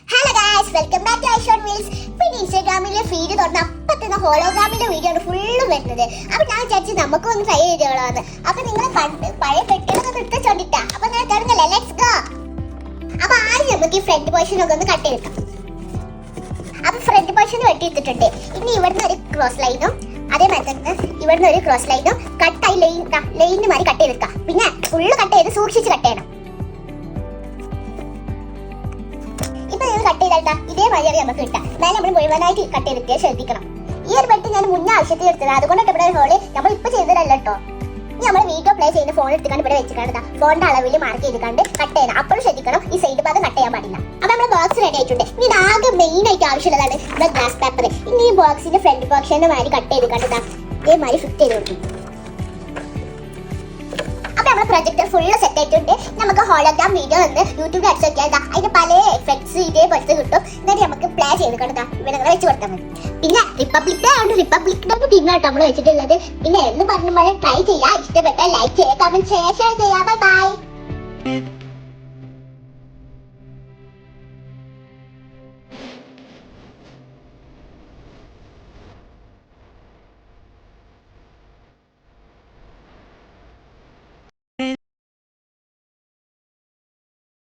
Hello guys, welcome back to ഐഷോൺ wheels. പിന്നെ ഇൻസ്റ്റാഗ്രാമിലെ ഫീഡ് തുറന്ന അപ്പം തന്നെ ഹോളോഗ്രാമിന്റെ വീഡിയോ ആണ് ഫുള്ള് വരുന്നത്. അപ്പൊ ഞാൻ വിചാരിച്ചു നമുക്കൊന്ന് ട്രൈ ചെയ്തോളാന്ന്. അപ്പൊ നിങ്ങൾ പഴയ പെട്ടികളൊക്കെ എടുത്ത് ചോണ്ടിട്ടാ. അപ്പൊ ഞാൻ തുടങ്ങല്ലേ, ലെറ്റ്സ് ഗോ. അപ്പൊ ആദ്യം നമുക്ക് ഈ ഫ്രണ്ട് പോർഷൻ ഒക്കെ ഒന്ന് കട്ട് ചെയ്തെടുക്കാം. അപ്പൊ ഫ്രണ്ട് പോർഷൻ വെട്ടിയെടുത്തിട്ടുണ്ട്. ഇനി ഇവിടുന്ന് ഒരു ക്രോസ് ലൈനും അതേമാതിരി തന്നെ ഇവിടുന്ന് ഒരു ക്രോസ് ലൈനും കട്ടായി ലൈനിന് മാറി കട്ട് ചെയ്തെടുക്കാം. പിന്നെ ഫുള്ള് കട്ട് ചെയ്ത് സൂക്ഷിച്ച് കട്ട് ചെയ്യണം. കട്ട് ചെയ്താ ഇതേമാതിരി നമുക്ക് കിട്ടാം. എന്നാലും നമ്മൾ മുഴുവനായിട്ട് കട്ട് ചെയ്തിട്ട് ശ്രദ്ധിക്കണം. ഈ ഒരു പെട്ടി ഞാൻ മുന്നേ ആവശ്യത്തിൽ എടുത്തത്, അതുകൊണ്ടൊക്കെ ഇവിടെ ഹോള് നമ്മൾ ഇപ്പൊ ചെയ്തതല്ല കേട്ടോ. ഇനി നമ്മൾ വീഡിയോ പ്ലേ ചെയ്യുന്ന ഫോൺ എടുത്തുകൊണ്ട് ഇവിടെ വെച്ചിട്ട് ഫോണിന്റെ അളവിൽ മാർക്ക് ചെയ്തിട്ട് കട്ട് ചെയ്യണം. അപ്പോഴും ശ്രദ്ധിക്കണം, ഈ സൈഡ് ഭാഗം കട്ട് ചെയ്യാൻ പാടില്ല. അപ്പൊ നമ്മുടെ ബോക്സ് റെഡി ആയിട്ടുണ്ട്. ഇനി ആകെ മെയിൻ ആയിട്ട് ആവശ്യമുള്ളതാണ് നമ്മുടെ ഗ്ലാസ് പേപ്പർ. ഇനി ഈ ബോക്സിന്റെ ഫ്രണ്ട് പോർഷന്റെ മാതിരി കട്ട് ചെയ്തിട്ട് ഇതേമാതിരി ഫിറ്റ് ചെയ്ത് കൊടുക്കും. നമ്മുടെ പ്രൊജക്ടർ ഫുള്ള് സെറ്റ് ആയിട്ടുണ്ട്. നമുക്ക് ഹോളോഗ്രാം വീഡിയോ ഒന്ന് യൂട്യൂബിൽ അടിച്ചു നോക്കിയാൽ അതിന്റെ പല എഫക്ട്സ് ഇതേപോലത്തെ കിട്ടും. എന്നിട്ട് നമുക്ക് പ്ലേ ചെയ്ത് കൊടുക്കാം. ഇവിടെ വെച്ച് കൊടുത്താൽ മതി. പിന്നെ റിപ്പബ്ലിക് ഡേ ടീമായിട്ട് നമ്മൾ വെച്ചിട്ടുള്ളത്. പിന്നെ എന്ന് പറഞ്ഞ പോലെ ട്രൈ ചെയ്യാം. ഇഷ്ടപ്പെട്ട ലൈക്ക് ചെയ്യുക, കമന്റ് ഷെയർ ചെയ്യാം. Bye bye.